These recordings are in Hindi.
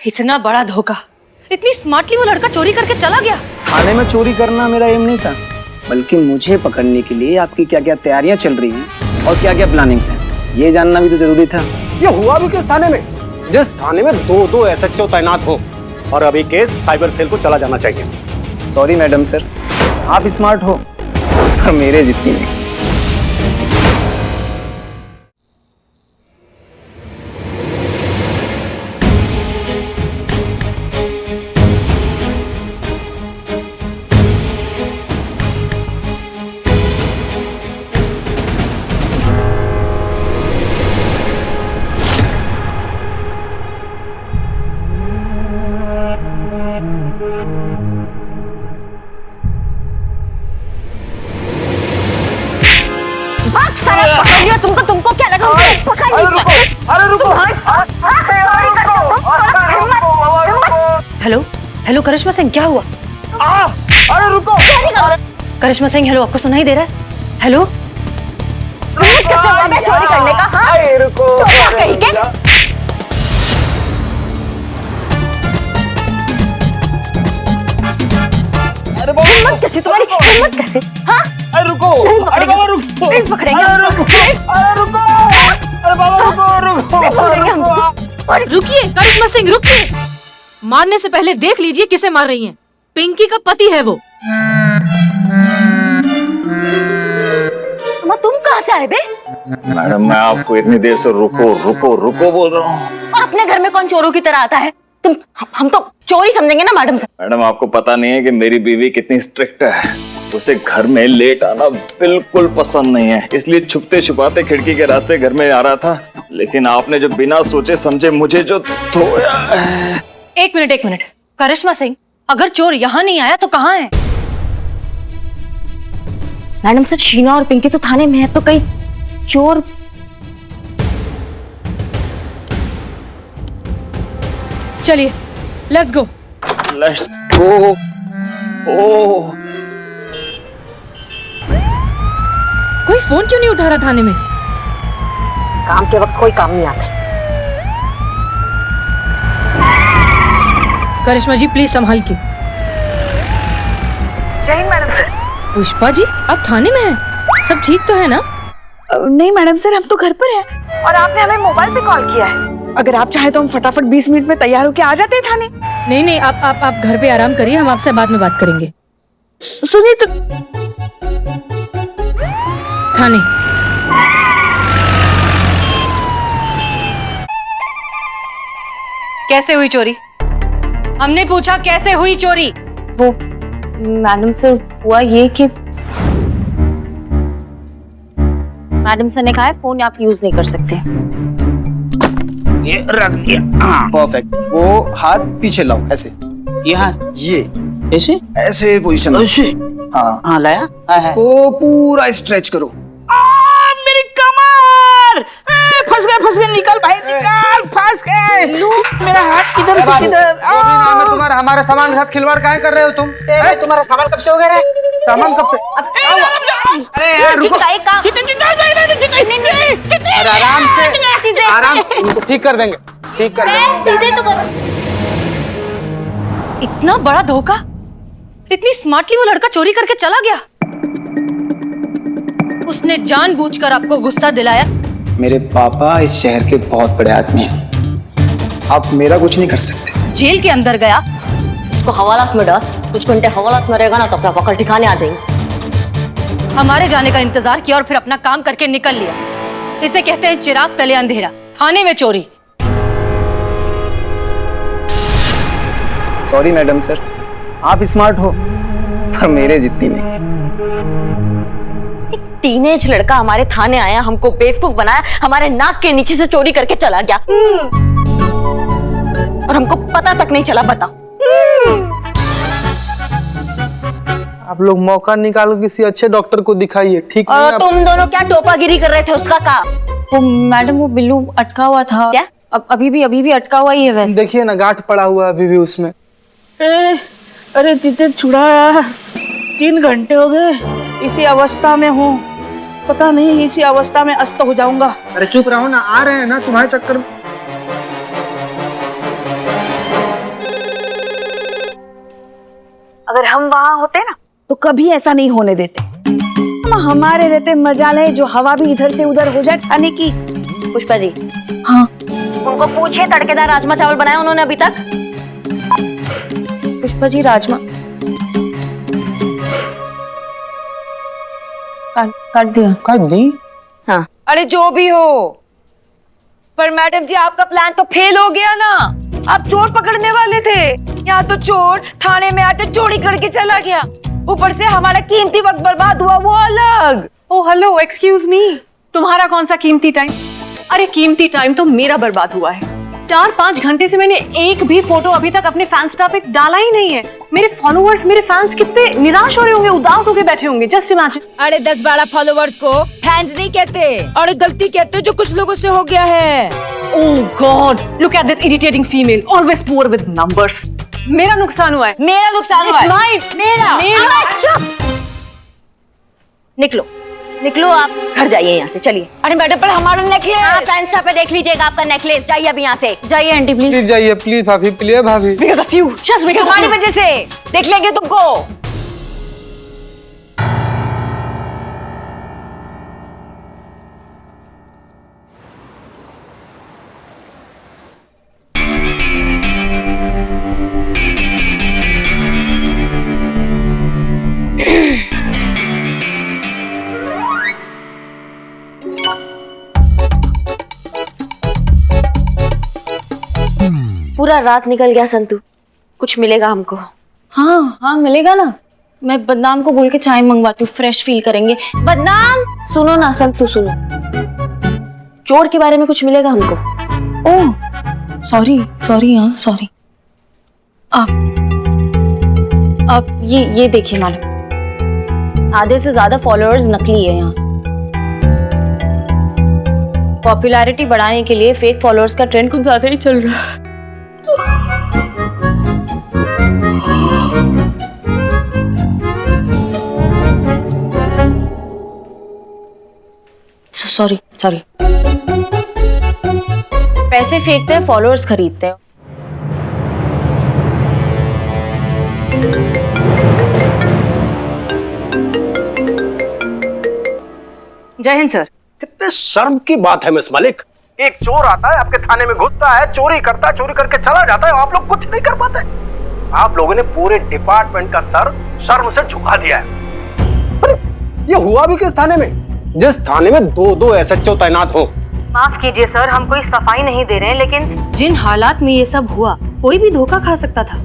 इतना बड़ा धोखा, इतनी स्मार्टली वो लड़का चोरी करके चला गया। थाने में चोरी करना मेरा एम नहीं था, बल्कि मुझे पकड़ने के लिए आपकी क्या क्या तैयारियां चल रही हैं और क्या क्या प्लानिंग्स हैं, ये जानना भी तो जरूरी था। ये हुआ भी किस थाने में, जिस थाने में दो SHO तैनात हो, और अभी केस साइबर सेल को चला जाना चाहिए। सॉरी मैडम सर, आप स्मार्ट हो पर मेरे जितनी नहीं। तुमको क्या लगा? हेलो हेलो करिश्मा सिंह, क्या हुआ? अरे रुको! करिश्मा सिंह हेलो, आपको सुनाई दे रहा है? हेलो कैसे हुआ मैं चोरी करने का? हाँ रुको! कहीं के हिम्मत कैसे तुम्हारी? हिम्मत कैसे? हाँ अरे रुको! अरे बाबा रुको! नहीं पकड़ेंगे अरे रुको! अरे रुको! अरे बाबा रुको! रुकिए करिश्मा सिंह, रुकिए। मारने से पहले देख लीजिए किसे मार रही हैं। पिंकी का पति है वो। तुम कहाँ से आए बे? मैडम मैं आपको इतनी देर से रुको रुको रुको बोल रहा हूँ। और अपने घर में कौन चोरों की तरह आता है? हम तो चोरी समझेंगे ना मैडम से। मैडम आपको पता नहीं है कि मेरी बीवी कितनी स्ट्रिक्ट है, उसे घर में लेट आना बिल्कुल पसंद नहीं है, इसलिए छुपते छुपाते खिड़की के रास्ते घर में आ रहा था, लेकिन आपने जो बिना सोचे समझे मुझे जो धोया। एक मिनट करिश्मा सिंह, अगर चोर यहाँ नहीं आया तो कहाँ है? मैडम सर, शीना और पिंकी तो थाने में है, तो कहीं चोर? चलिए लेट्स गो। Let's go. ओह कोई फोन क्यों नहीं उठा रहा थाने में? काम के वक्त कोई काम नहीं आता। करिश्मा जी प्लीज संभाल के। जय हिंद मैडम सर। पुष्पा जी आप थाने में हैं? सब ठीक तो है ना? नहीं मैडम सर, हम तो घर पर हैं और आपने हमें मोबाइल से कॉल किया है। अगर आप चाहे तो हम फटाफट 20 मिनट में तैयार होके आ जाते हैं थाने। नहीं आप घर पे आराम करिए, हम आपसे बाद में बात करेंगे। सुनिए तो। थाने। कैसे हुई चोरी? हमने पूछा कैसे हुई चोरी? वो मैडम सर, हुआ ये कि मैडम सर ने कहा है फोन आप यूज नहीं कर सकते। ये रख दिया। परफेक्ट। वो हाथ पीछे लाओ, ऐसे। ये ऐसे ऐसे पोजीशन। ऐसे? हाँ लाया। इसको पूरा स्ट्रेच करो। मेरी कमर! फंस गए, निकल भाई, निकल, फंस गए। मेरा हाथ किधर से किधर? नाम है तुम्हारा, हमारे सामान के साथ खिलवाड़ काहे कर रहे हो तुम? तुम्हारा सामान कब से हो गया? सामान कब से? अरे यार रुको। अरे आराम से, आराम, इनको ठीक कर देंगे, ठीक कर देंगे। सीधे तो करो। इतना बड़ा धोखा, इतनी स्मार्टली वो लड़का चोरी करके चला गया। उसने जानबूझकर आपको गुस्सा दिलाया। मेरे पापा इस शहर के बहुत बड़े आदमी हैं, आप मेरा कुछ नहीं कर सकते। जेल के अंदर गया, इसको हवालात में डाल, कुछ घंटे हवालात में रहेगा ना तो अपना पकड़ ठिकाने आ जाएंगे। हमारे जाने का इंतजार किया और फिर अपना काम करके निकल लिया। इसे कहते हैं चिराग तले अंधेरा। थाने में चोरी। सॉरी मैडम सर, आप स्मार्ट हो पर मेरे जितनी नहीं। टीनेज लड़का हमारे थाने आया, हमको बेवकूफ बनाया, हमारे नाक के नीचे से चोरी करके चला गया और हमको पता तक नहीं चला। बताओ। आप लोग मौका निकालो, किसी अच्छे डॉक्टर को दिखाइए। ठीक नहीं? और तुम दोनों क्या टोपागिरी कर रहे थे? उसका काम। वो मैडम, वो बिल्लू अटका हुआ था। क्या? अभी भी अटका हुआ ही है वैसे। देखिए ना, गांठ पड़ा हुआ है अभी भी उसमें। अरे तीते छुड़ाया, 3 घंटे हो गए इसी अवस्था में हूँ। पता नहीं इसी अवस्था में अस्त हो जाऊंगा। अरे चुप रहो ना, आ रहे हैं ना तुम्हारे चक्कर में। हम वहाँ होते ना तो कभी ऐसा नहीं होने देते। हमारे रहते मजाल है जो हवा भी इधर से उधर हो जाए खाने की। पुष्पा जी, हाँ उनको पूछिए तड़केदार राजमा चावल बनाए उन्होंने अभी तक? पुष्पा जी, राजमा काट दिया। काट दी। हाँ, अरे जो भी हो, पर मैडम जी आपका प्लान तो फेल हो गया ना। आप चोर पकड़ने वाले थे, यहाँ तो चोर थाने में आके चोरी करके चला गया। ऊपर से हमारा कीमती वक्त बर्बाद हुआ, वो अलग। ओ हेलो, एक्सक्यूज मी, तुम्हारा कौन सा कीमती टाइम? अरे कीमती टाइम तो मेरा बर्बाद हुआ है। 4-5 घंटे से मैंने एक भी फोटो अभी तक अपने फैन स्टार पे डाला ही नहीं है। मेरे फॉलोअर्स, मेरे फैंस कितने निराश हो रहे होंगे, उदास होके बैठे होंगे। Just imagine. अरे 10-12 फॉलोवर्स को फैंस नहीं कहते, और एक गलती कहते जो कुछ लोगों से हो गया है। Oh God, look at this irritating female, always poor with numbers. मेरा नुकसान हुआ है। मेरा नुकसान हुआ है। It's mine. मेरा। चुप। निकलो, निकलो, आप घर जाइए यहाँ से, चलिए। अरे मैडम, पर हमारा नेकलेस। हाँ, फैंस्टा पे देख लीजिएगा आपका नेकलेस। जाइए अभी यहाँ से, जाइए आंटी प्लीज। प्लीज जाइए, प्लीज भाभी, प्लीज भाभी। Because of you, just because of तुम्हारी you. वजह से देख लेंगे तुमको। पूरा रात निकल गया संतू, कुछ मिलेगा हमको? हाँ हाँ मिलेगा ना। मैं बदनाम को बोल के चाय मंगवाती हूँ, फ्रेश फील करेंगे। बदनाम, सुनो ना संतू, सुनो, चोर के बारे में कुछ मिलेगा हमको? ओह सॉरी सॉरी, हाँ सॉरी। आप ये देखिए मैडम, आधे से ज्यादा फॉलोअर्स नकली है यहाँ। पॉपुलैरिटी बढ़ाने के लिए फेक फॉलोअर्स का ट्रेंड कुछ ज्यादा ही चल रहा है। Sorry sorry. पैसे फेंकते हैं, फॉलोअर्स खरीदते हैं। जय हिंद सर। कितने शर्म की बात है मिस मलिक। एक चोर आता है, आपके थाने में घुसता है, चोरी करता है, चोरी करके चला जाता है, आप लोग कुछ नहीं कर पाते। आप लोगों ने पूरे डिपार्टमेंट का सर शर्म से झुका दिया है। अरे ये हुआ भी किस थाने में, जिस थाने में 2-2 एसएचओ तैनात हो? माफ कीजिए सर, हम कोई सफाई नहीं दे रहे हैं, लेकिन जिन हालात में ये सब हुआ, कोई भी धोखा खा सकता था।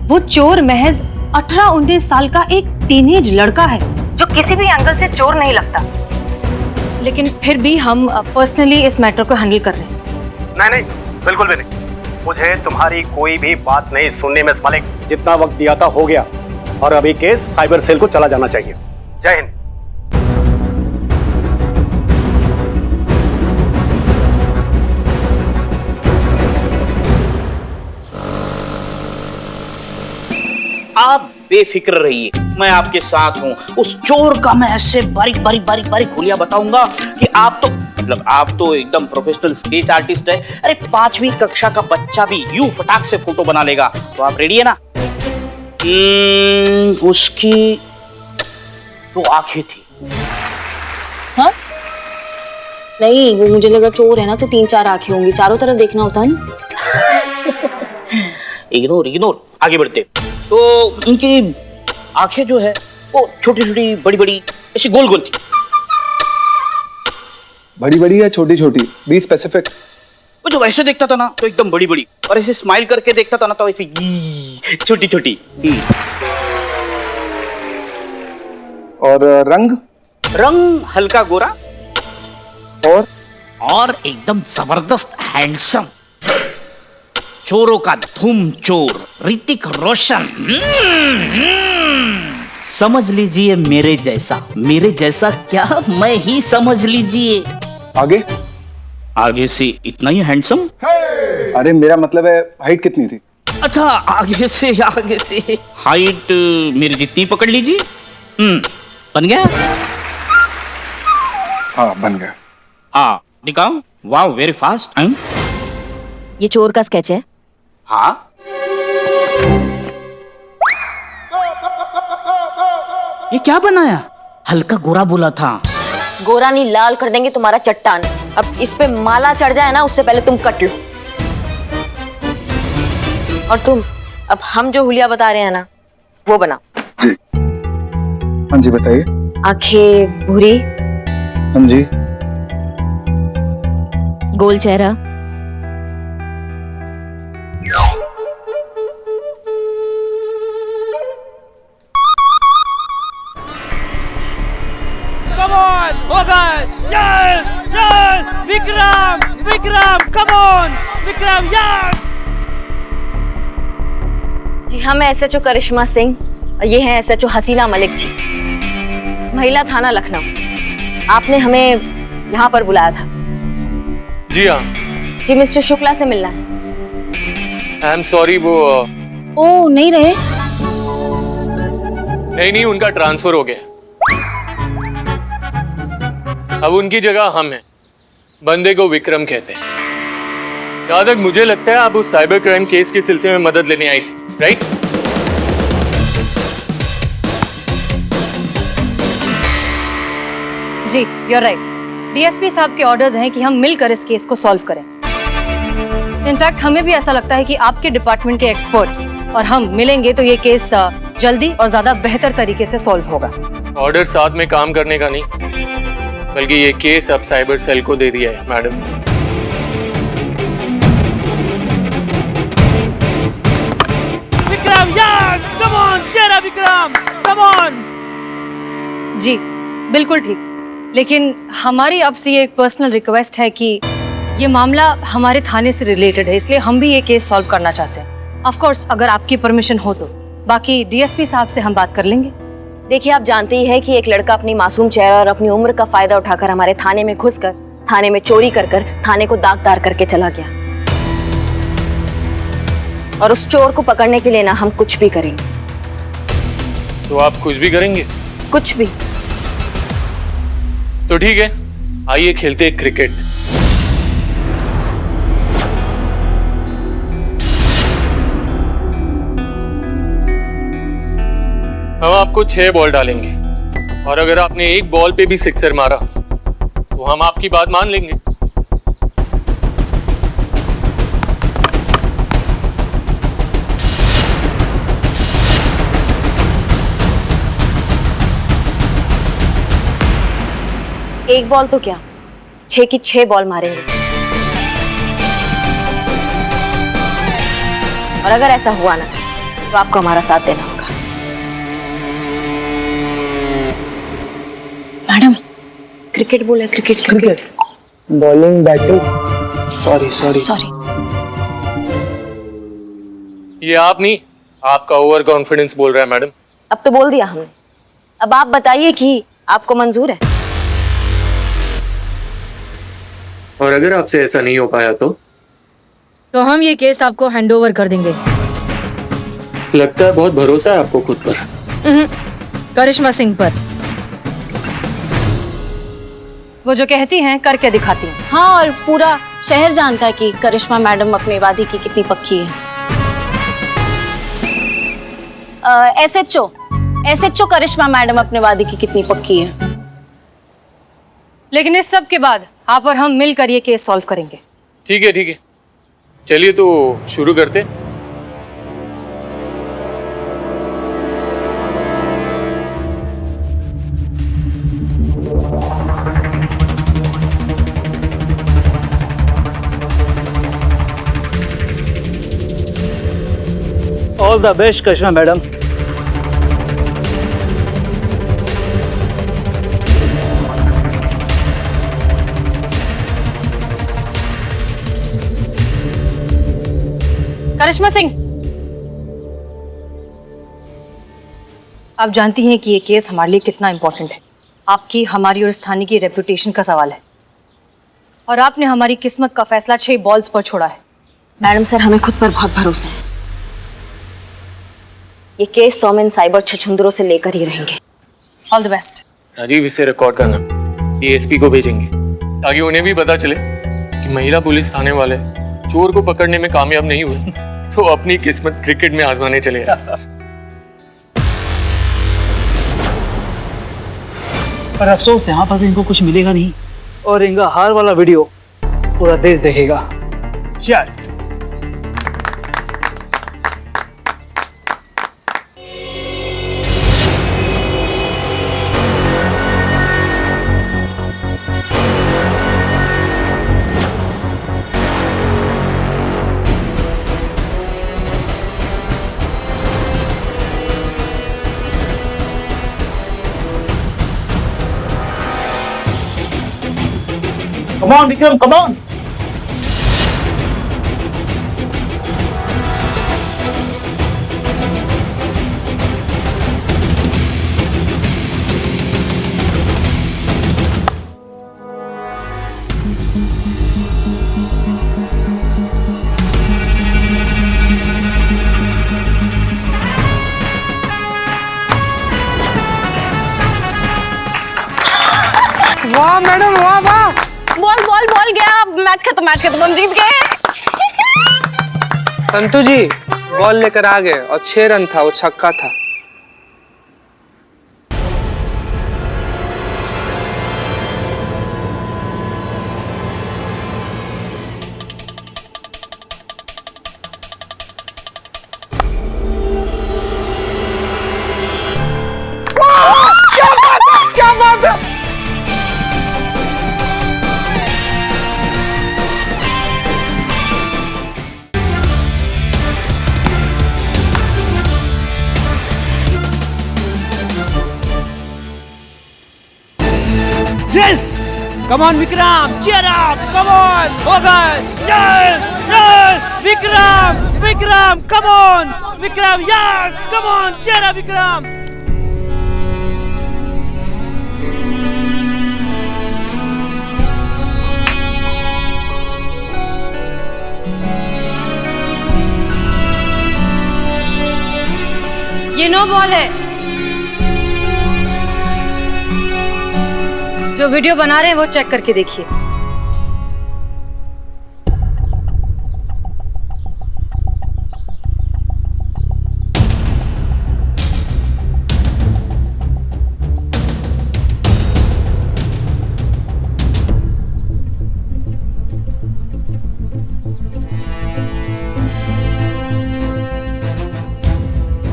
वो चोर महज 18-19 साल का एक टीनेज लड़का है, जो किसी भी एंगल से चोर नहीं लगता। लेकिन फिर भी हम पर्सनली इस मैटर को हैंडल कर रहे हैं। नहीं, बिल्कुल भी नहीं। मुझे तुम्हारी कोई भी बात नहीं सुननी मिस मलिक। जितना वक्त दिया था हो गया, और अभी केस साइबर सेल को चला जाना चाहिए। जय हिंद। आप बेफिक्र रहिए, मैं आपके साथ हूँ। उस चोर का मैं ऐसे बारीक हुलिया बताऊंगा कि आप तो एकदम प्रोफेशनल स्केच आर्टिस्ट है। अरे 5वीं कक्षा का बच्चा भी यूं फटाक से फोटो बना लेगा। तो आप रेडी है ना? उसकी 2 आंखें थी। हाँ नहीं, वो मुझे लगा चोर है ना तो 3-4 आंखें होंगी, चारों तरफ देखना होता है ना। इग्नोर, आगे बढ़ते। तो उनकी आंखें जो है वो छोटी छोटी बड़ी बड़ी ऐसी गोल गोल थी। बड़ी बड़ी या छोटी छोटी? Be specific. वो जो वैसे देखता था ना तो एकदम बड़ी बड़ी, और ऐसे स्माइल करके देखता था ना तो ऐसे छोटी छोटी। और रंग हल्का गोरा, और एकदम जबरदस्त हैंडसम। चोरों का धूम चोर ऋतिक रोशन। समझ लीजिए मेरे जैसा क्या, मैं ही समझ लीजिए। आगे से इतना ही हैंडसम। अरे मेरा मतलब है हाइट कितनी थी? अच्छा, आगे से हाइट मेरी जितनी पकड़ लीजिए। बन गया? हाँ बन गया। हाँ दिखाओ। वाह, वेरी फास्ट। ये चोर का स्केच है? हाँ ये क्या बनाया? हल्का गोरा बोला था। गोरा नहीं, लाल कर देंगे तुम्हारा चट्टान। अब इस पे माला चढ़ जाए ना, उससे पहले तुम कट लो। और तुम, अब हम जो हुलिया बता रहे हैं ना, वो बनाओ। हाँ जी बताइए। आंखें भूरी, हाँ जी। गोल चेहरा, Come on! हो गए! Yes! Yes! Vikram! Vikram! Come on! Vikram! Yes! जी हाँ, मैं SHO करिश्मा सिंह और ये हैं SHO हसीना मलिक जी, महिला थाना लखनऊ। आपने हमें यहाँ पर बुलाया था। जी हाँ। जी मिस्टर शुक्ला से मिलना है। आई एम सॉरी, वो ओ नहीं रहे? नहीं, उनका ट्रांसफर हो गया। अब उनकी जगह हम हैं। बंदे को विक्रम कहते हैं। जहां तक मुझे लगता है आप उस साइबर क्राइम केस के सिलसिले में मदद लेने आई थी, right? Ji, you're right. DSP साहब के ऑर्डर्स हैं कि हम मिलकर इस केस को सॉल्व करें। इनफैक्ट हमें भी ऐसा लगता है कि आपके डिपार्टमेंट के एक्सपर्ट्स और हम मिलेंगे तो ये केस जल्दी और ज्यादा बेहतर तरीके से सॉल्व होगा। ऑर्डर साथ में काम करने का नहीं, बल्कि ये केस अब साइबर सेल को दे दिया है, madam. Vikram! Yes! Come on! चेहरा विक्रम! Come on! जी बिल्कुल ठीक, लेकिन हमारी आपसे ये एक पर्सनल रिक्वेस्ट है कि ये मामला हमारे थाने से रिलेटेड है, इसलिए हम भी ये केस सॉल्व करना चाहते हैं। ऑफ कोर्स अगर आपकी परमिशन हो तो, बाकी डीएसपी साहब से हम बात कर लेंगे। देखिए, आप जानते ही हैं कि एक लड़का अपनी मासूम चेहरा और अपनी उम्र का फायदा उठाकर हमारे थाने में घुसकर थाने में चोरी कर थाने को दागदार करके चला गया। और उस चोर को पकड़ने के लिए ना हम कुछ भी करेंगे। तो आप कुछ भी करेंगे? कुछ भी। तो ठीक है, आइए खेलते हैं क्रिकेट। हम आपको 6 बॉल डालेंगे और अगर आपने एक बॉल पे भी सिक्सर मारा तो हम आपकी बात मान लेंगे। एक बॉल तो क्या, 6 की 6 बॉल मारेंगे। और अगर ऐसा हुआ ना तो आपको हमारा साथ देना होगा। मैडम, क्रिकेट बोले, क्रिकेट। Bowling batting, sorry. ये आप नहीं, आपका ओवर कॉन्फिडेंस बोल रहा है मैडम। अब तो बोल दिया हमने, अब आप बताइए कि आपको मंजूर है? और अगर आपसे ऐसा नहीं हो पाया तो हम ये केस आपको हैंडओवर कर देंगे। लगता है बहुत भरोसा है आपको खुद पर। करिश्मा सिंह पर। वो जो कहती हैं करके दिखाती हैं। हाँ, और पूरा शहर जानता है कि करिश्मा मैडम अपने वादी की कितनी पक्की है। SHO करिश्मा मैडम अपने वादी की कितनी पक्की है। लेकिन इस सब के बाद आप और हम मिलकर ये केस सॉल्व करेंगे। ठीक है, चलिए तो शुरू करते। All the best Karishma madam. Karishma Singh, आप जानती हैं कि ये केस हमारे लिए कितना इंपॉर्टेंट है। आपकी, हमारी और इस थाने की रेपुटेशन का सवाल है, और आपने हमारी किस्मत का फैसला 6 बॉल्स पर छोड़ा है। मैडम सर, हमें खुद पर बहुत भरोसा है। ये केस तो हम इन साइबर छछुंदरों से लेकर ही रहेंगे। All the best. राजीव, इसे रिकॉर्ड करना, ये एसपी को भेजेंगे ताकि उन्हें भी पता चले कि महिला पुलिस थाने वाले चोर को पकड़ने में कामयाब नहीं हुए तो अपनी किस्मत क्रिकेट में आजमाने चले। पर अफसोस यहाँ पर भी इनको कुछ मिलेगा नहीं और इनका हार वाला वीडियो पूरा देश देखेगा। Cheers! Come on, Vikram, come on! वाह मैडम, वाह वाह। बॉल बॉल बॉल गया, मैच खत्म, हम जीत गए। संतू जी बॉल लेकर आ गए और 6 रन था, वो छक्का था। क्या बात है। Yes! Come on, Vikram! Cheer up! Come on! Okay! Yes! Yes! Vikram! Vikram! Come on! Vikram! Yes! Come on! Cheer up, Vikram! ये नो बॉल है। जो वीडियो बना रहे हैं वो चेक करके देखिए।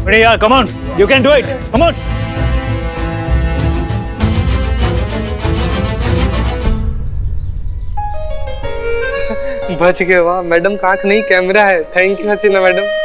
Ready, yeah, come on! You can do it! Come on! बच गए। वाह मैडम का आंख नहीं कैमरा है। Thank you Hasina madam.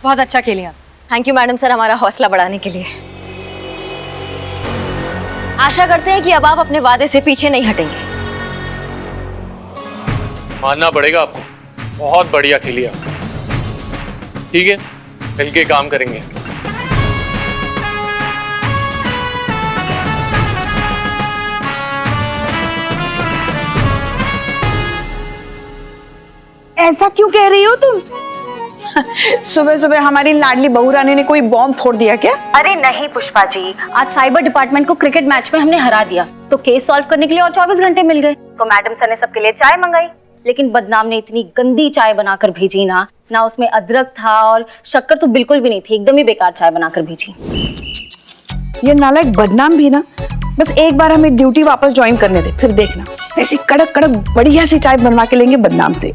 बहुत अच्छा खेले आप। थैंक यू मैडम सर, हमारा हौसला बढ़ाने के लिए। आशा करते हैं कि अब आप अपने वादे से पीछे नहीं हटेंगे। मानना पड़ेगा आपको, बहुत बढ़िया खेली आप। ठीक है, मिलके काम करेंगे। ऐसा क्यों कह रही हो तुम? सुबह सुबह हमारी लाडली बहू रानी ने कोई बॉम्ब फोड़ दिया क्या? अरे नहीं पुष्पा जी, आज साइबर डिपार्टमेंट को क्रिकेट मैच में हमने हरा दिया, तो केस सॉल्व करने के लिए और 24 घंटे मिल गए। तो मैडम सर ने सबके लिए चाय मंगाई, लेकिन बदनाम ने इतनी गंदी चाय बनाकर भेजी ना ना उसमें अदरक था और शक्कर तो बिल्कुल भी नहीं थी, एकदम ही बेकार चाय बनाकर भेजी। ये नालायक बदनाम भी ना, बस एक बार हमें ड्यूटी वापस ज्वाइन करने दे, फिर देखना ऐसी कड़क कड़क बढ़िया सी चाय बनवा के लेंगे बदनाम से।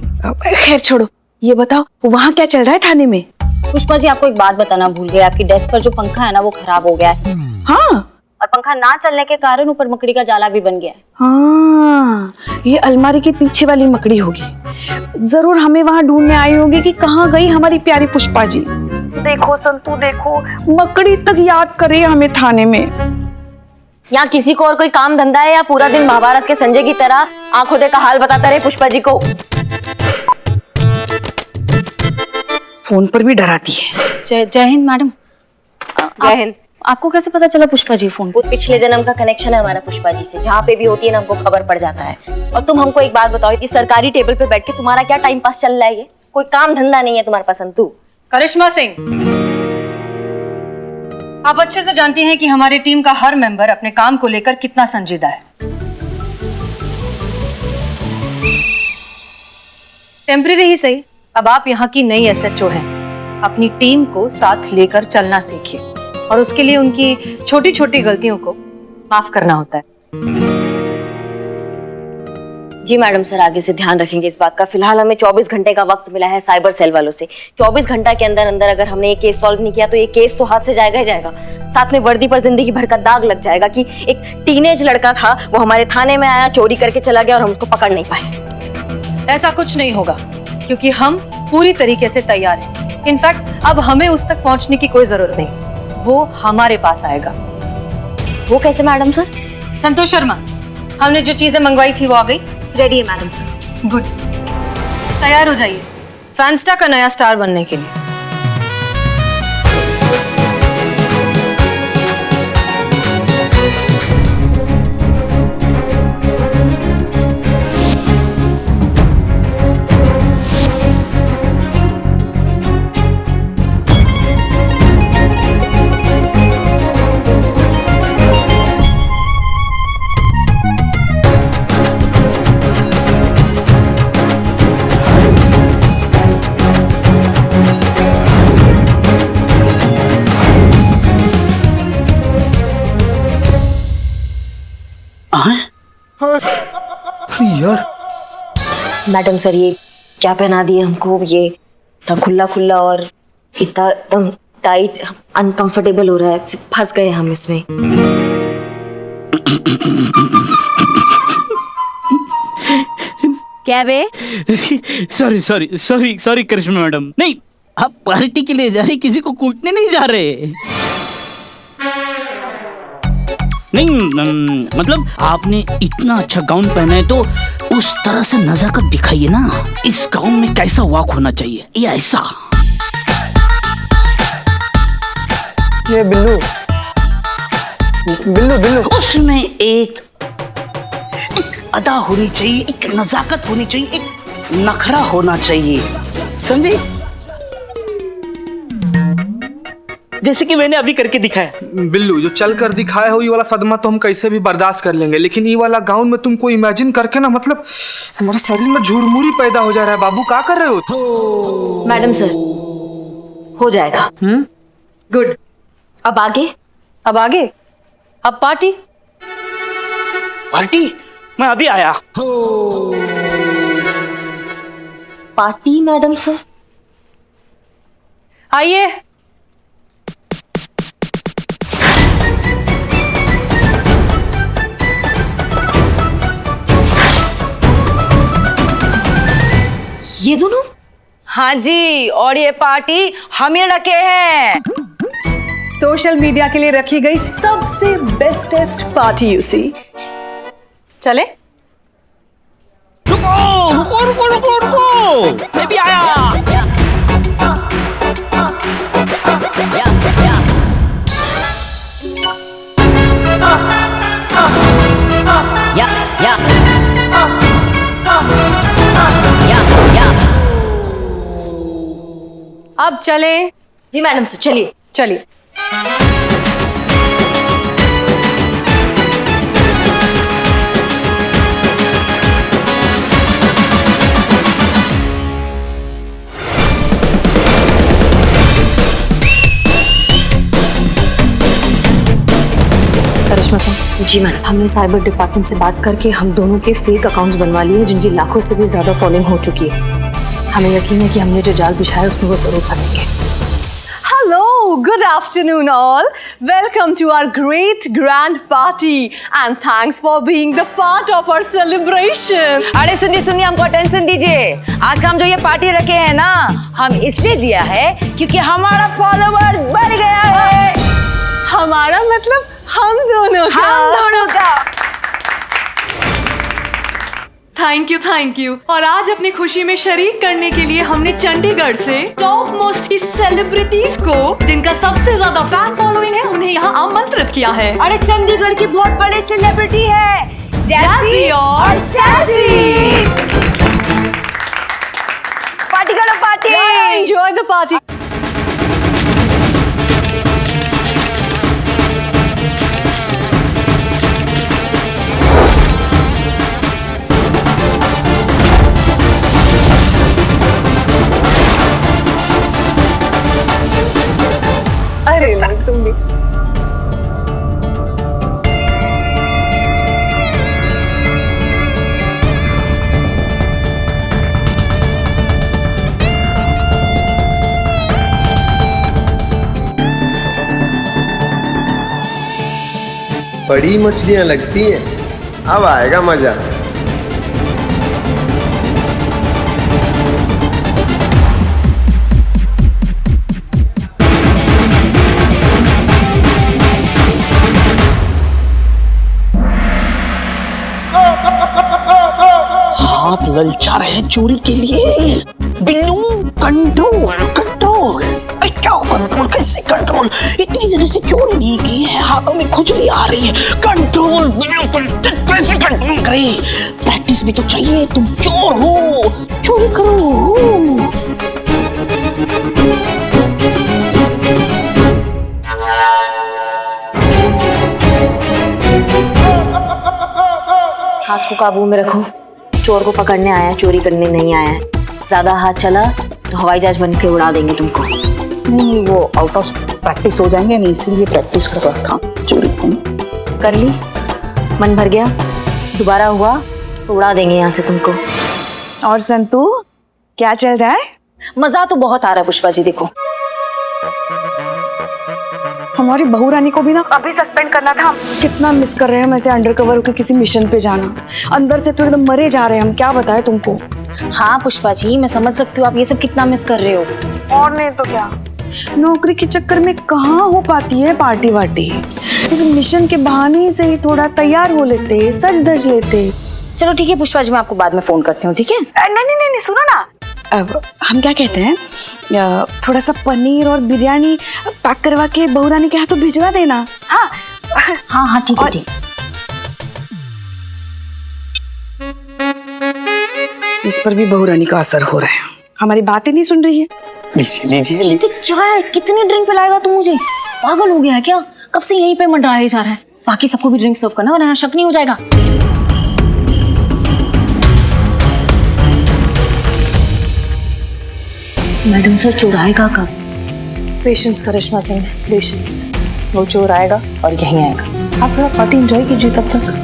खैर छोड़ो, ये बताओ वहाँ क्या चल रहा है थाने में? पुष्पा जी, आपको एक बात बताना भूल गए, आपकी डेस्क पर जो पंखा है ना वो खराब हो गया है। हाँ, और पंखा ना चलने के कारण ऊपर मकड़ी का जाला भी बन गया है। हाँ, ये अलमारी के पीछे वाली मकड़ी होगी। जरूर हमें वहाँ ढूंढने आई होगी कि कहाँ गई हमारी प्यारी पुष्पा जी। देखो संतू देखो, मकड़ी तक याद करे हमें थाने में। यहाँ किसी को और कोई काम धंधा है या पूरा दिन महाभारत के संजय की तरह आंखों देखा हाल बताता रहे पुष्पा जी को? फोन पर भी डराती है। जय हिंद मैडम। जय हिंद। आपको कैसे पता चला पुष्पा जी फोन? वो पिछले जन्म का कनेक्शन है हमारा पुष्पा जी से, जहाँ पे भी होती है ना हमको खबर पड़ जाता है। और तुम हमको एक बात बताओ, इस सरकारी टेबल पे बैठ के तुम्हारा क्या टाइम पास चल रहा है? ये कोई काम धंधा नहीं है तुम्हारे पास संतू? करिश्मा सिंह, आप अच्छे से जानती हैं कि हमारी टीम का हर मेंबर अपने काम को लेकर कितना संजीदा है। टेम्परेरी ही सही, अब आप यहाँ की नई एसएचओ हैं। अपनी टीम को साथ लेकर चलना सीखिए और उसके लिए उनकी छोटी छोटी गलतियों को माफ करना होता है। जी मैडम सर, आगे से ध्यान रखेंगे इस बात का। फिलहाल हमें 24 घंटे का वक्त मिला है साइबर सेल वालों से। 24 घंटा के अंदर अंदर अगर हमने ये केस सॉल्व नहीं किया तो ये केस तो हाथ से जाएगा ही जाएगा, साथ में वर्दी पर जिंदगी भर का दाग लग जाएगा कि एक टीनेज लड़का था, वो हमारे थाने में आया, चोरी करके चला गया और हम उसको पकड़ नहीं पाए। ऐसा कुछ नहीं होगा क्योंकि हम पूरी तरीके से तैयार हैं। इनफैक्ट अब हमें उस तक पहुंचने की कोई जरूरत नहीं, वो हमारे पास आएगा। वो कैसे मैडम सर? संतोष शर्मा, हमने जो चीजें मंगवाई थी वो आ गई? रेडी है मैडम सर। गुड, तैयार हो जाइए फैंस्टा का नया स्टार बनने के लिए। यार मैडम सर, ये क्या पहना दिए हमको? ये इतना खुला खुला और इतना एकदम टाइट, अनकंफर्टेबल हो रहा है, फंस गए हम इसमें। क्या बे? सॉरी सॉरी सॉरी सॉरी करिश्मा मैडम, नहीं आप पार्टी के लिए जा रहे, किसी को कूटने नहीं जा रहे। नहीं मतलब आपने इतना अच्छा गाउन पहना है तो उस तरह से नजाकत दिखाइए ना। इस गाउन में कैसा वॉक होना चाहिए, ये ऐसा। ये बिल्लू बिल्लू बिल्लू उसमें एक अदा होनी चाहिए, एक नजाकत होनी चाहिए, एक नखरा होना चाहिए, समझे? जैसे कि मैंने अभी करके दिखाया। बिल्लू, जो चल कर दिखाया हो ये वाला सदमा तो हम कैसे भी बर्दाश्त कर लेंगे, लेकिन ये वाला गाउन में तुमको इमेजिन करके ना मतलब हमारे शरीर में झुरमुरी पैदा हो जा रहा है। बाबू क्या कर रहे हो? मैडम सर, हो जाएगा। गुड। अब आगे? अब आगे, अब पार्टी। पार्टी? मैं अभी आया। Party madam sir? आइए। ये दोनों? हाँ जी, और ये पार्टी हम ही रखे हैं। सोशल मीडिया के लिए रखी गई सबसे बेस्टेस्ट पार्टी यू सी। चले? रुको रुको रुको रुको रुको, मैं भी आया। अब चले? जी मैडम सर, चलिए चलिए। जी मैडम। हमने साइबर डिपार्टमेंट से बात करके हम दोनों के फेक अकाउंट्स बनवा लिए जिनकी लाखों से भी ज्यादा फॉलोइंग हो चुकी है। हमें यकीन है कि हमने जो जाल बिछाया है उसमें वो जरूर फंसेंगे। Hello, good afternoon all. Welcome to our great grand party and thanks for being the part of our celebration. अरे सुनिए हमको टेंशन दीजिए। आज का हम जो ये पार्टी रखे हैं ना, हम इसलिए दिया है क्योंकि हमारा फॉलोवर बढ़ गया है। हमारा मतलब हम दोनों का। Thank you. और आज अपनी खुशी में शरीक करने के लिए हमने चंडीगढ़ से टॉप मोस्ट की सेलिब्रिटीज को जिनका सबसे ज्यादा फैन फॉलोइंग है उन्हें यहाँ आमंत्रित किया है। अरे चंडीगढ़ की बहुत बड़ी सेलिब्रिटी है जैसी और सैसी। पार्टी करो पार्टी। Enjoy the party. अरे ना तुम भी। बड़ी मछलियां लगती हैं, अब आएगा मजा। हाथ ललचा रहे हैं चोरी के लिए। बिल्लू कंट्रोल। क्या कंट्रोल, कैसे कंट्रोल? इतनी देर से चोरी नहीं की है, हाथों में खुजली आ रही है। कंट्रोल कैसे कंट्रोल करे? प्रैक्टिस भी तो चाहिए। तुम चोर हो, चोरी करो। हाथ को काबू में रखो। चोर को पकड़ने आया, चोरी करने नहीं आया है। ज्यादा हाथ चला तो हवाई जहाज बन के उड़ा देंगे तुमको। नहीं, वो आउट ऑफ प्रैक्टिस हो जाएंगे, नहीं इसीलिए प्रैक्टिस कर रहा था चोरी को। कर ली, मन भर गया। दोबारा हुआ तो उड़ा देंगे यहाँ से तुमको। और संतू क्या चल रहा है? मजा तो बहुत आ रहा है पुष्पा जी। देखो हमारी बहू रानी को भी ना अभी सस्पेंड करना था। कितना मिस कर रहे हैं हम ऐसे अंडरकवर होकर किसी मिशन पे जाना। अंदर से तो एकदम मरे जा रहे हैं हम, क्या बताएं तुमको। हाँ पुष्पा जी, मैं समझ सकती हूँ आप ये सब कितना मिस कर रहे हो। और नहीं तो क्या, नौकरी के चक्कर में कहाँ हो पाती है पार्टी वार्टी। इस मिशन के बहाने से ही थोड़ा तैयार हो लेते, सज धज लेते। चलो ठीक है पुष्पा जी, मैं आपको बाद में फोन करती हूँ, ठीक है? नहीं सुनो ना, अब हम क्या कहते हैं, थोड़ा सा पनीर और बिरयानी पैक करवा के बहू रानी के हाथों भिजवा देना। हाँ ठीक है ठीक। इस पर भी बहू रानी का असर हो रहा है, हमारी बातें नहीं सुन रही है। लीजिए। क्या है, कितनी ड्रिंक पिलाएगा तू मुझे? पागल हो गया है क्या? कब से यहीं पे मंडराए जा रहा है। बाकी सबको भी ड्रिंक सर्व करना वरना यहाँ शक नहीं हो जाएगा। मैडम सर चोर आएगा कब? पेशेंस करिश्मा सिंह, पेशेंस। वो चोर आएगा और यहीं आएगा। आप थोड़ा पार्टी एंजॉय कीजिए तब तक।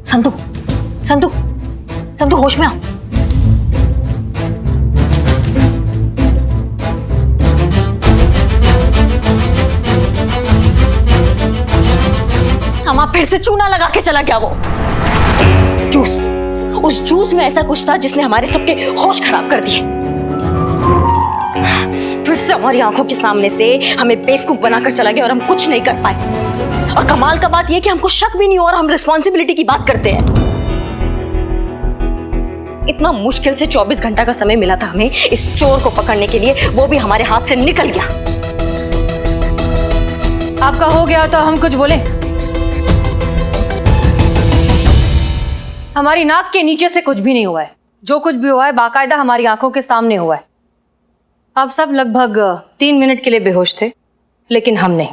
संतू संतू संतू होश में आ। हमारा फिर से चूना लगा के चला गया वो। उस जूस में ऐसा कुछ था जिसने हमारे सबके होश खराब कर दिए। फिर से हमारी आंखों के सामने से हमें बेवकूफ बनाकर चला गया और हम कुछ नहीं कर पाए। और कमाल का बात यह कि हमको शक भी नहीं हुआ और हम रिस्पॉन्सिबिलिटी की बात करते हैं। इतना मुश्किल से 24 घंटा का समय मिला था हमें इस चोर को पकड़ने के लिए, वो भी हमारे हाथ से निकल गया। आपका हो गया तो हम कुछ बोले? हमारी नाक के नीचे से कुछ भी नहीं हुआ है। जो कुछ भी हुआ है बाकायदा हमारी आंखों के सामने हुआ है। आप सब लगभग 3 मिनट के लिए बेहोश थे, लेकिन हम नहीं।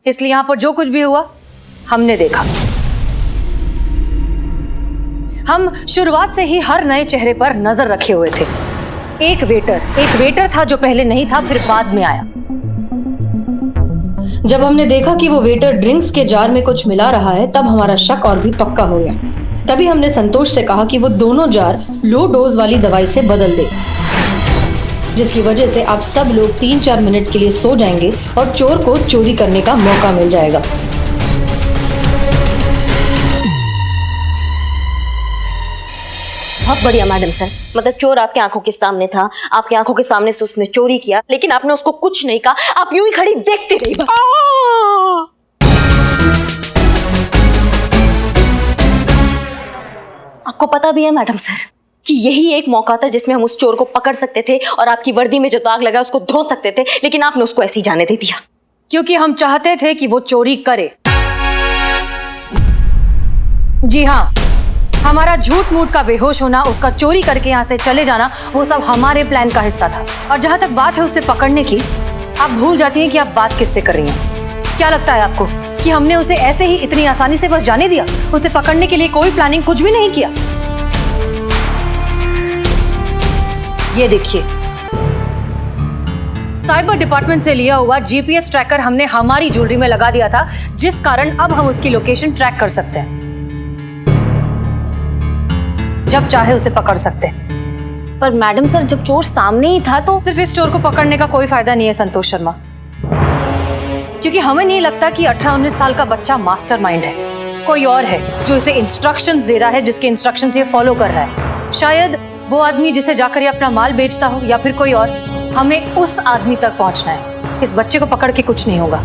इसलिए यहां पर जो कुछ भी हुआ हमने देखा। हम शुरुआत से ही हर नए चेहरे पर नजर रखे हुए थे। एक वेटर था जो पहले नहीं था, फिर बाद में आया। जब हमने देखा कि वो वेटर ड्रिंक्स के जार में कुछ मिला रहा है, तब हमारा शक और भी पक्का हो गया। तभी हमने संतोष से कहा कि वो दोनों जार लो डोज वाली दवाई से बदल दे, जिसकी वजह से आप सब लोग 3-4 मिनट के लिए सो जाएंगे और चोर को चोरी करने का मौका मिल जाएगा। बहुत बढ़िया मैडम सर, मतलब चोर आपकी आंखों के सामने था, आपकी आंखों के सामने से उसने चोरी किया, लेकिन आपने उसको कुछ नहीं कहा, आप यूं ही खड़ी देखते रही। आपको पता भी है मैडम सर कि यही एक मौका था जिसमें हम उस चोर को पकड़ सकते थे और आपकी वर्दी में जो दाग लगा उसको धो सकते थे, लेकिन आपने उसको ऐसे ही जाने दे दिया। क्योंकि हम चाहते थे कि वो चोरी करे। जी हाँ, हमारा झूठ मूठ का बेहोश होना, उसका चोरी करके यहाँ से चले जाना, वो सब हमारे प्लान का हिस्सा था। और जहां तक बात है उसे पकड़ने की, आप भूल जाती हैं कि आप बात किससे कर रही हैं। क्या लगता है आपको कि हमने उसे ऐसे ही इतनी आसानी से बस जाने दिया? उसे पकड़ने के लिए कोई प्लानिंग कुछ भी नहीं किया। ये देखिए, साइबर डिपार्टमेंट से लिया हुआ जीपीएस ट्रैकर हमने हमारी ज्वेलरी में लगा दिया था, जिस कारण अब हम उसकी लोकेशन ट्रैक कर सकते हैं। जब चाहे उसे पकड़ सकते हैं। पर मैडम सर, जब चोर सामने ही था तो सिर्फ इस चोर को पकड़ने का कोई फायदा नहीं है संतोष शर्मा, क्योंकि हमें नहीं लगता कि 18-19 साल का बच्चा मास्टरमाइंड है। कोई और है जो इसे इंस्ट्रक्शंस दे रहा है, जिसके इंस्ट्रक्शंस ये फॉलो कर रहा है। शायद वो आदमी जिसे जाकर ये अपना माल बेचता हो, या फिर कोई और। हमें उस आदमी तक पहुंचना है। इस बच्चे को पकड़ के कुछ नहीं होगा।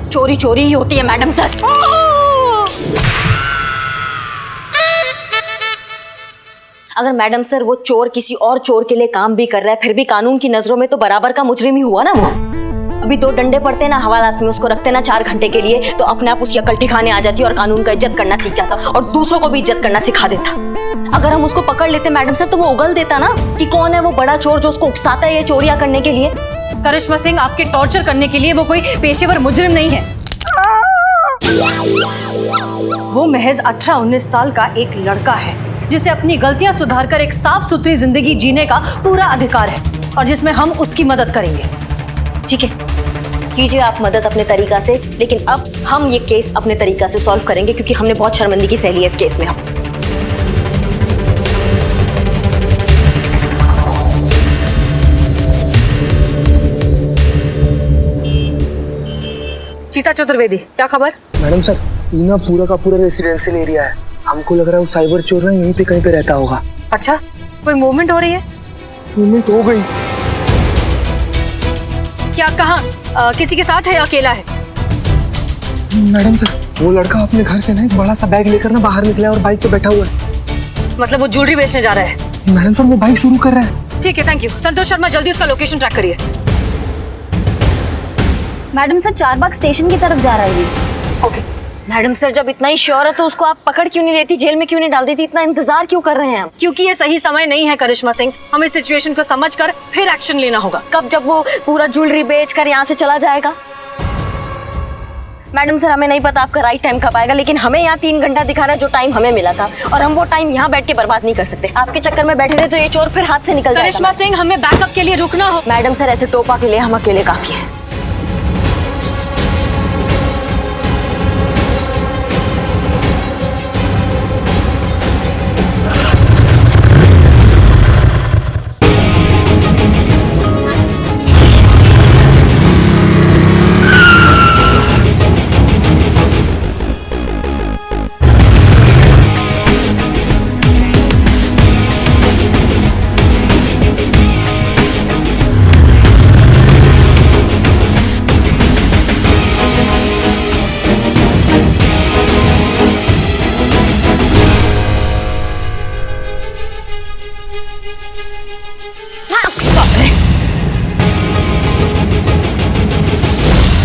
चोरी चोरी ही होती है मैडम सर। अगर मैडम सर वो चोर किसी और चोर के लिए काम भी कर रहा है, फिर भी कानून की नजरों में तो बराबर का मुजरिम ही हुआ ना वो। अभी 2 डंडे पड़ते ना हवालात में, उसको रखते ना 4 घंटे के लिए, तो अपने आप उसकी अकल ठिकाने आ जाती और कानून का इज्जत करना सीख जाता और दूसरों को भी इज्जत करना सिखा देता। अगर हम उसको पकड़ लेते मैडम सर, तो वो उगल देता ना कि कौन है वो बड़ा चोर जो उसको उकसाता है ये चोरियां करने के लिए। करिश्मा सिंह, आपके टॉर्चर करने के लिए वो कोई पेशेवर मुजरिम नहीं है। वो महज 18-19 साल का एक लड़का है जिसे अपनी गलतियां सुधारकर एक साफ सुथरी जिंदगी जीने का पूरा अधिकार है, और जिसमें हम उसकी मदद करेंगे। ठीक है, कीजिए आप मदद अपने तरीका से, लेकिन अब हम ये केस अपने तरीका से सॉल्व करेंगे, क्योंकि हमने बहुत शर्मिंदगी सह ली है इस केस में। हम चीता चतुर्वेदी, क्या खबर? मैडम सर, ये ना पूरा का पूरा रेसिडेंशियल एरिया है। हमको लग रहा है वो साइबर चोर ना यहीं पे कहीं पे रहता होगा। अच्छा, कोई मूवमेंट हो रही है? मूवमेंट हो गई। क्या, कहाँ? किसी के साथ है या अकेला है? मैडम सर, वो लड़का अपने घर से ना एक बड़ा सा बैग लेकर ना बाहर निकला है और बाइक पे बैठा हुआ है। मतलब वो ज्वेलरी बेचने जा रहा है? मैडम सर, वो बाइक शुरू कर रहा है। ठीक है, थैंक यू। संतोष शर्मा, जल्दी उसका लोकेशन ट्रैक करिए। मैडम सर, चारबाग स्टेशन की तरफ जा रहा है ये। ओके मैडम सर, जब इतना ही श्योर है तो उसको आप पकड़ क्यों नहीं लेती, जेल में क्यों नहीं डाल देती, इतना इंतजार क्यों कर रहे हैं हम? क्योंकि ये सही समय नहीं है करिश्मा सिंह, हमें सिचुएशन को समझकर फिर एक्शन लेना होगा। कब? जब वो पूरा ज्वेलरी बेचकर यहाँ से चला जाएगा। मैडम सर, हमें नहीं पता आपका राइट टाइम कब आएगा, लेकिन हमें यहाँ 3 घंटा दिखा रहा है जो टाइम हमें मिला था, और हम वो टाइम यहाँ बैठ के बर्बाद नहीं कर सकते। आपके चक्कर में बैठे रहे तो ये चोर फिर हाथ से निकल जाएगा। करिश्मा सिंह, हमें बैकअप के लिए रुकना हो। मैडम सर, ऐसे टोपा के लिए हम अकेले काफी है।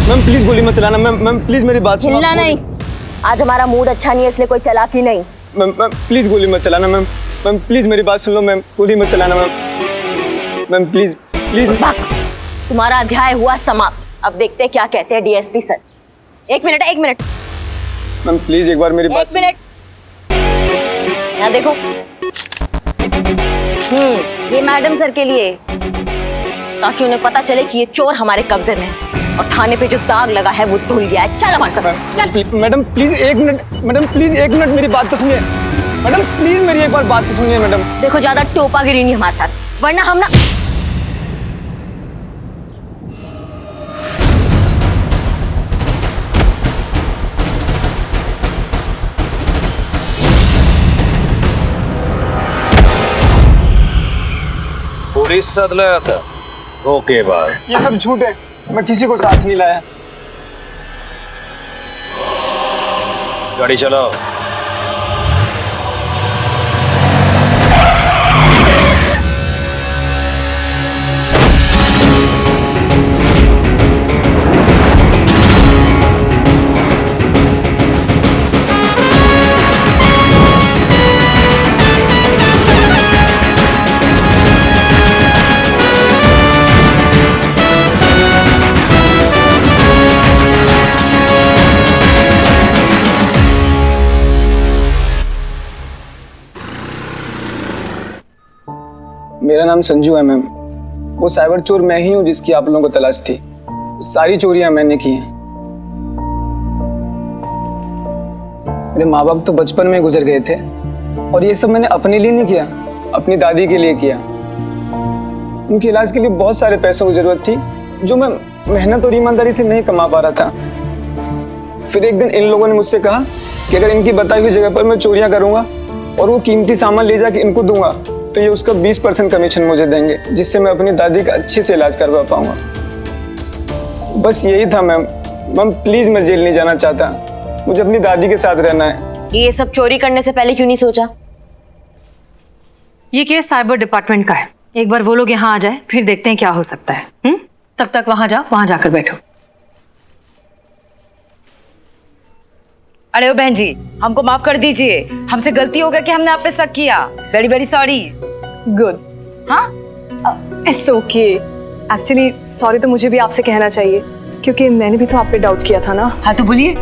मैम प्लीज गोली मत चलाना। मैम प्लीज मेरी बात सुनो। हिलना नहीं, आज हमारा मूड अच्छा नहीं है इसलिए कोई चालाकी नहीं। मैम प्लीज गोली मत चलाना। मैम प्लीज मेरी बात सुन लो। मैम गोली मत चलाना। Ma'am please please. तुम्हारा अध्याय हुआ समाप्त। अब देखते हैं क्या कहते हैं डीएसपी सर। एक मिनट। मैम प्लीज एक बार मेरी बात। एक मिनट, यहाँ देखो। ये मैडम सर के लिए, ताकि उन्हें पता चले कि ये चोर हमारे कब्जे में है और थाने पे जो दाग लगा है वो धुल गया है। चल हमारे साथ। मैडम प्लीज एक मिनट। मैडम प्लीज एक मिनट मेरी बात तो सुनिए। मैडम प्लीज मेरी एक बार बात तो सुनिए। मैडम देखो, ज्यादा टोपागिरी नहीं हमारे साथ, वरना हम ना। पुलिस साथ लाया था धोखेबाज। ये सब झूठ है, मैं किसी को साथ नहीं लाया। गाड़ी चलाओ। मेरा नाम संजू है मैम। वो साइबर चोर मैं ही हूँ जिसकी आप लोगों को तलाश थी। सारी चोरियां मैंने की हैं। मेरे माँ बाप तो बचपन में गुजर गए थे और ये सब मैंने अपने लिए नहीं किया, अपनी दादी के लिए किया। उनके इलाज के लिए बहुत सारे पैसों की जरूरत थी जो मैं मेहनत और ईमानदारी से नहीं कमा पा रहा था। फिर एक दिन इन लोगों ने मुझसे कहा कि अगर इनकी बताई हुई जगह पर मैं चोरियां करूंगा और वो कीमती सामान ले जाके इनको दूंगा तो ये उसका 20% कमीशन मुझे देंगे, जिससे मैं अपनी दादी का अच्छे से इलाज करवा पाऊंगा। बस यही था मैम। मैम प्लीज मैं जेल नहीं जाना चाहता, मुझे अपनी दादी के साथ रहना है। ये सब चोरी करने से पहले क्यों नहीं सोचा? ये केस साइबर डिपार्टमेंट का है। एक बार वो लोग यहाँ आ जाए फिर देखते हैं क्या हो सकता है। तब तक वहां जाओ, वहां जाकर बैठो। अरे ओ बहन जी, हमको माफ कर दीजिए, हमसे गलती हो गया कि हमने आप पे शक किया। Very very sorry. गुड। हाँ, इट्स ओके। एक्चुअली सॉरी तो मुझे भी आपसे कहना चाहिए, क्योंकि मैंने भी तो आप पे डाउट किया था ना। हाँ तो बोलिए।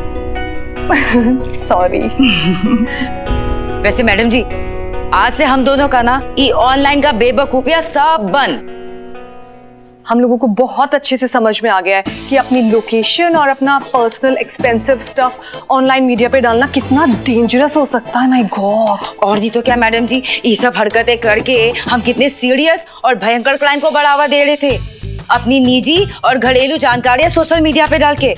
सॉरी। वैसे मैडम जी, आज से हम दोनों का ना ये ऑनलाइन का बेवकूफिया सब बंद। हम लोगों को बहुत अच्छे से समझ में आ गया है कि अपनी लोकेशन और अपना personal expensive stuff online media पे डालना कितना डेंजरस हो सकता है। My God. और नहीं तो क्या मैडम जी, ये सब हरकतें करके हम कितने सीरियस और भयंकर क्राइम को बढ़ावा दे रहे थे, अपनी निजी और घरेलू जानकारियां सोशल मीडिया पे डाल के।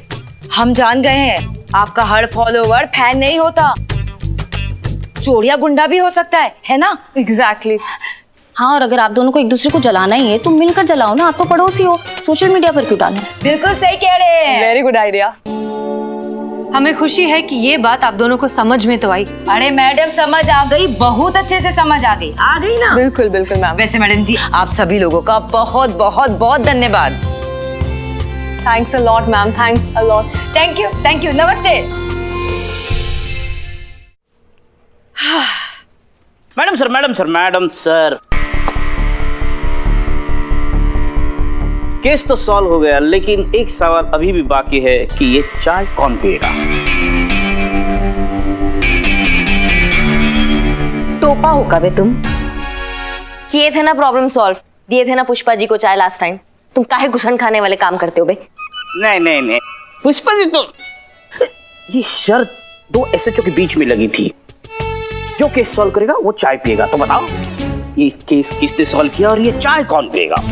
हम जान गए हैं आपका हर फॉलोवर फैन नहीं होता, चोरिया गुंडा भी हो सकता है ना? एग्जैक्टली। हाँ, और अगर आप दोनों को एक दूसरे को जलाना ही है तो मिलकर जलाओ ना, आप तो पड़ोसी हो, सोशल मीडिया पर क्यों डालें? बिल्कुल सही कह रहे हैं। Very good idea. हमें खुशी है कि ये बात आप दोनों को समझ में तो आई। अरे मैडम समझ आ गई, बहुत अच्छे से समझ आ गई ना? बिल्कुल बिल्कुल मैम। वैसे मैडम जी, आप सभी लोगों का बहुत बहुत बहुत धन्यवाद। Thanks a lot ma'am, thanks a lot. Thank you, नमस्ते। मैडम सर केस तो सॉल्व हो गया, लेकिन एक सवाल अभी भी बाकी है कि ये चाय कौन पिएगा? टोपा हो कबे तुम? किए थे ना प्रॉब्लम सॉल्व, दिए थे ना पुष्पा जी को चाय लास्ट टाइम। तुम काहे घुसन खाने वाले काम करते हो बे? नहीं, पुष्पा जी तो ये शर्त दो एसएचओ के बीच में लगी थी, जो केस सॉल्व करेगा वो चाय पिएगा। तो बताओ ये केस किसने सॉल्व किया और ये चाय कौन पिएगा?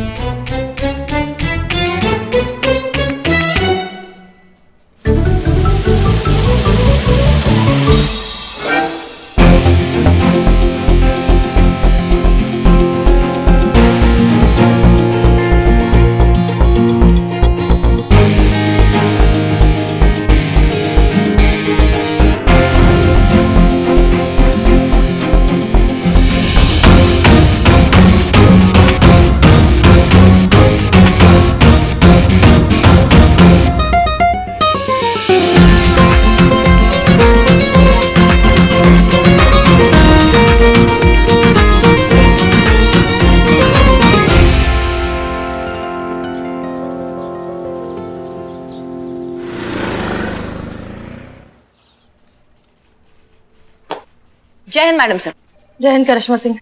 जय हिंद मैडम सर। जय हिंद करिश्मा सिंह।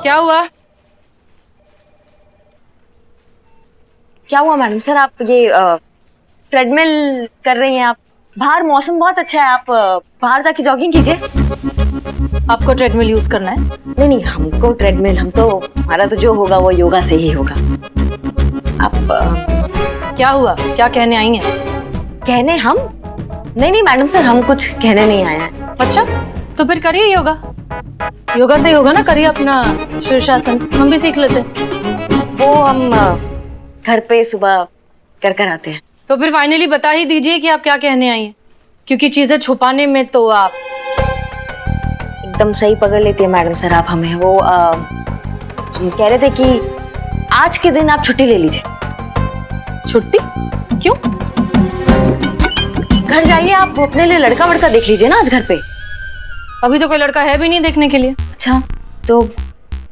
क्या हुआ? क्या हुआ मैडम सर? आप ये ट्रेडमिल कर रही हैं? आप बाहर मौसम बहुत अच्छा है, आप बाहर जाके जॉगिंग कीजिए। आपको ट्रेडमिल यूज करना है? नहीं नहीं, हमको ट्रेडमिल, हम तो हमारा तो जो होगा वो योगा से ही होगा। आप क्या हुआ? क्या कहने आई हैं? कहने हम? नहीं नहीं मैडम सर, हम कुछ कहने नहीं आए हैं। अच्छा, तो फिर करिए योगा। योगा से ही होगा ना, करिए अपना शीर्षासन, हम भी सीख लेते। वो हम घर पे सुबह कर आते हैं। तो फिर फाइनली बता ही दीजिए कि आप क्या कहने आई हैं, क्योंकि चीजें छुपाने में तो आप एकदम सही पकड़ लेती है मैडम सर आप हमें। वो हम कह रहे थे कि आज के दिन आप छुट्टी ले लीजिए। छुट्टी? क्यों? घर जाइए, आप अपने लिए लड़का वड़का देख लीजिए ना आज घर पे। अभी तो कोई लड़का है भी नहीं देखने के लिए। अच्छा, तो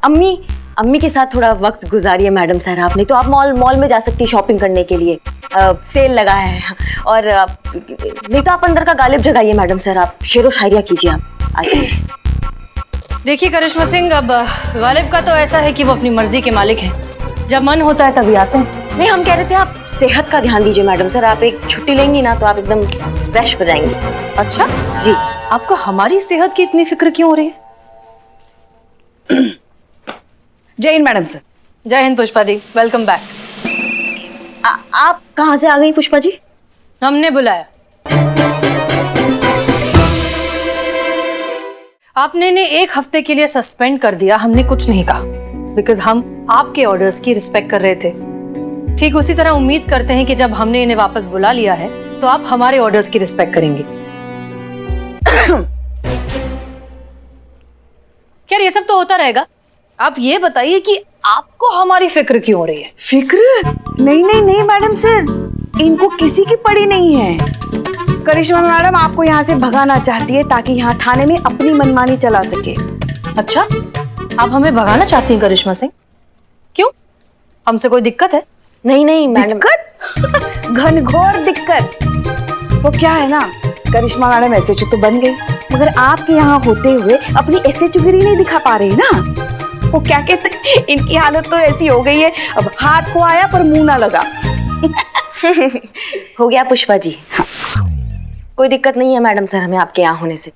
अम्मी के साथ थोड़ा वक्त गुजारिए मैडम सर आप। नहीं तो आप मॉल में जा सकती है शॉपिंग करने के लिए, सेल लगा है। और नहीं तो आप अंदर का गालिब जगाइए मैडम सर, आप शेरो शायरिया कीजिए आप आज। देखिए करिश्मा सिंह, अब गालिब का तो ऐसा है कि वो अपनी मर्जी के मालिक हैं, जब मन होता है तभी आते हैं। नहीं, हम कह रहे थे आप सेहत का ध्यान दीजिए मैडम सर। आप एक छुट्टी लेंगी ना तो आप एकदम फ्रेश हो जाएंगी। अच्छा जी। आपको हमारी सेहत की इतनी फिक्र क्यों हो रही है? जय हिंद मैडम सर। जय हिंद पुष्पा जी, वेलकम बैक। आप कहाँ से आ गई पुष्पा जी? हमने बुलाया। आपने ने 1 हफ्ते के लिए सस्पेंड कर दिया, हमने कुछ नहीं कहा, बिकॉज हम आपके ऑर्डर्स की रिस्पेक्ट कर रहे थे। ठीक उसी तरह उम्मीद करते हैं कि जब हमने इन्हें वापस बुला लिया है तो आप हमारे ऑर्डर्स की रिस्पेक्ट करेंगे। खैर ये सब तो होता रहेगा, आप ये बताइए कि आपको हमारी फिक्र क्यों हो रही है? फिक्र? नहीं नहीं नहीं मैडम सर, इनको किसी की पड़ी नहीं है। करिश्मा मैडम आपको यहाँ से भगाना चाहती है ताकि यहाँ थाने में अपनी मनमानी चला सके। अच्छा, आप हमें भगाना चाहती हैं करिश्मा सिंह? क्यों? हमसे कोई दिक्कत है? नहीं नहीं मैडम। दिक्कत? घनघोर दिक्कत। वो क्या है ना, करिश्मा मैडम एसएचओ तो बन गई, मगर आपके यहाँ होते हुए अपनी एसएचओगिरी नहीं दिखा पा रही ना। वो क्या कहते हैं, इनकी हालत तो ऐसी हो गई है, अब हाथ को आया पर मुंह ना लगा। हो गया पुष्पा जी। हाँ। कोई दिक्कत नहीं है मैडम सर हमें आपके यहाँ होने से।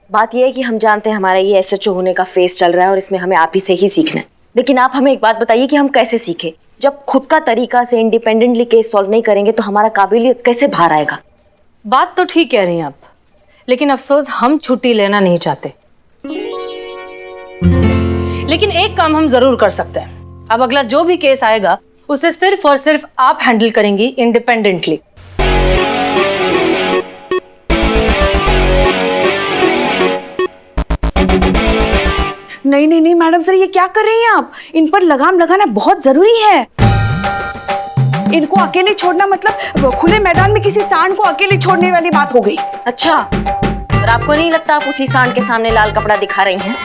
बात यह है कि हम जानते हैं हमारा ये एसएचओ होने का फेस चल रहा है और इसमें हमें आप ही से ही सीखना है। लेकिन आप हमें एक बात बताइए कि हम कैसे सीखें? जब खुद का तरीका से इंडिपेंडेंटली केस सॉल्व नहीं करेंगे तो हमारा काबिलियत कैसे बाहर आएगा? बात तो ठीक कह रही हैं आप, लेकिन अफसोस हम छुट्टी लेना नहीं चाहते। लेकिन एक काम हम जरूर कर सकते हैं, अब अगला जो भी केस आएगा उसे सिर्फ और सिर्फ आप हैंडल करेंगी इंडिपेंडेंटली। नहीं नहीं नहीं मैडम सर, ये क्या कर रही हैं आप? इन पर लगाम लगाना बहुत जरूरी है। इनको अकेले छोड़ना मतलब खुले मैदान में किसी सांड को अकेले छोड़ने वाली बात हो गई। अच्छा, और आपको नहीं लगता आप उसी सांड के सामने लाल कपड़ा दिखा रही हैं?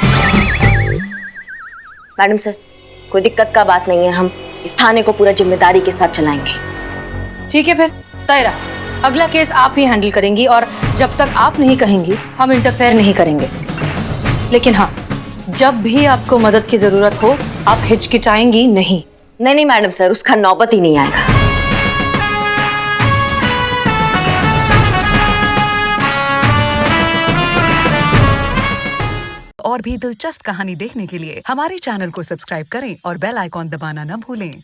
मैडम सर, कोई दिक्कत का बात नहीं है, हम इस थाने को पूरा जिम्मेदारी के साथ चलाएंगे। ठीक है, फिर तय रहा, अगला केस आप ही हैंडल करेंगी और जब तक आप नहीं कहेंगी हम इंटरफेयर नहीं करेंगे। लेकिन हाँ, जब भी आपको मदद की जरूरत हो आप हिचकिचाएंगी नहीं। नहीं नहीं मैडम सर, उसका नौबत ही नहीं आएगा। और भी दिलचस्प कहानी देखने के लिए हमारे चैनल को सब्सक्राइब करें और बेल आइकॉन दबाना न भूलें।